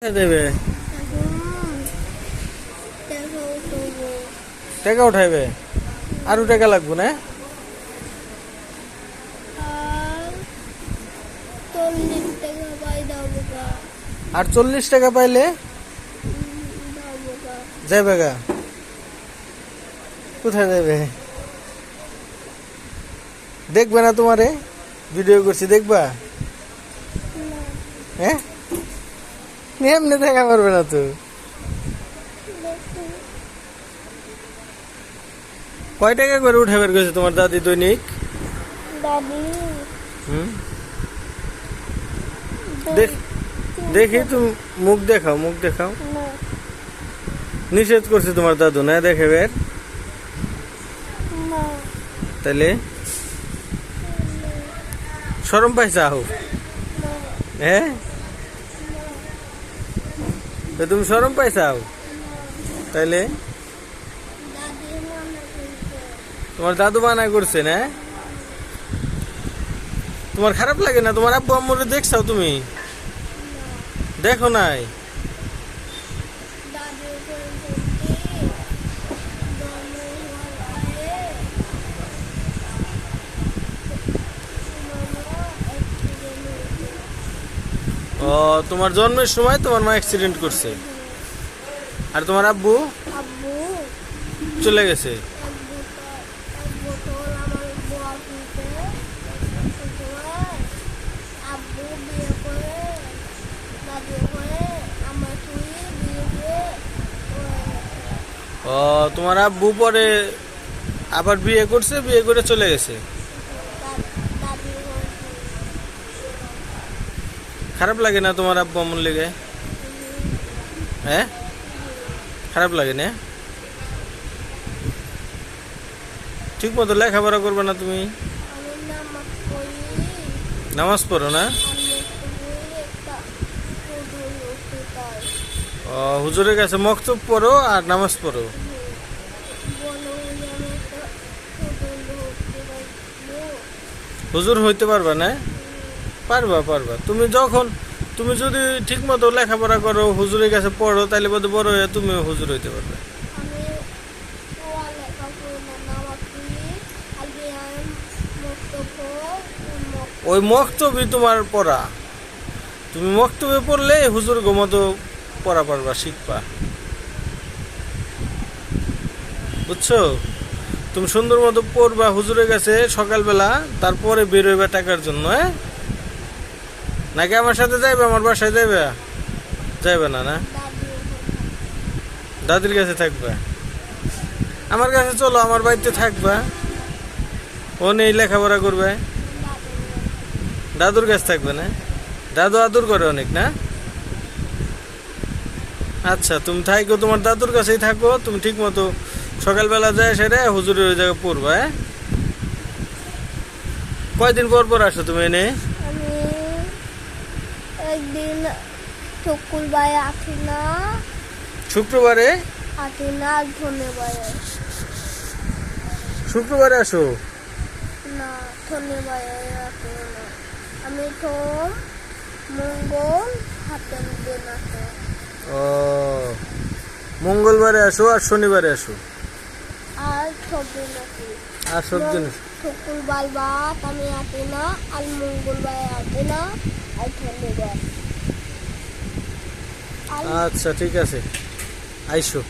দেবে টাকা উঠাইবে আরো টাকা লাগবে না? আর 40 টাকা পাইলে যাবে গা? কোথায় যাবে? দেখবে না তোমারে ভিডিও করছি দেখবা? হ্যাঁ এমনি দেখা পারবে না তো। কয় টাকা করে উঠে বের করছে তোমার দাদি দৈনিক? দেখি তুমি মুখ দেখাও, মুখ দেখাও। নিষেধ করছে তোমার দাদু না দেখে বের? তাইলে শরম পাইছাও? হ্যাঁ তুমি শরম পাইছাও? তাইলে তোমার দাদু মানা করছে না? তোমার খারাপ লাগে না? তোমার আব্বু আম্মুরে দেখছাও তুমি? দেখো নাই? ও তোমার জন্মের সময় তোমার মা অ্যাক্সিডেন্ট করছে আর তোমার আব্বু চলে গেছে। ও তোমার আব্বু পরে আবার বিয়ে করছে, বিয়ে করে চলে গেছে। খারাপ লাগে না তোমার আব্বু আম্মুর লেগে? হ্যাঁ খারাপ লাগে না? ঠিক মতো লেখাপড়া করবে না তুমি? নামাজ পড়ো না? ও হুজুরের কাছে মক্তব পড়ো আর নামাজ পড়ো। হুজুর হইতে পারবা না? পারবা পারবা। তুমি যদি ঠিক মতো লেখাপড়া করো, হুজুরের কাছে পড়ো, তাহলে বোধ বড় হয়ে তুমিও হুজুর হইতে পারবে। ওই মক্তবই তোমার পড়া। তুমি মক্তবে পড়লে হুজুর মতো পড়া পারবা, শিখবা। বুঝছো? তুমি সুন্দর মতো পড়বা হুজুরের কাছে সকালবেলা, তারপরে বেরোইবা টাকার জন্য। হ্যাঁ নাকি আমার সাথে যাইবে? আমার বাসায় যাইবে? যাইবে না? না দাদির কাছে থাকবা? আমার কাছে চলো, আমার বাড়িতে থাকবা, ও নেই লেখাপড়া করবে। দাদুর কাছে থাকবে না? দাদু আদর করে অনেক না? আচ্ছা তুমি থাকো, তোমার দাদুর কাছেই থাকো। তুমি ঠিক মতো সকালবেলা যায় সেটা হুজুরের ওই জায়গায় পড়বা। হ্যাঁ কয়দিন পর পর আসো তুমি এনে? একদিন শুক্রবারে আসি না, শুক্রবারে আসি না, শনিবারে। শুক্রবারে আসো না, শনিবারে আসি না। আমি সোম মঙ্গল হাতের দিন আসে। ও মঙ্গলবারে আসো আর শনিবারে আসো আর সব দিন আসি। আর সব দিন? শুক্রবার বাদ আমি আসি না, আর মঙ্গলবারে আসি না, আর শনিবার। আচ্ছা ঠিক আছে আইসো।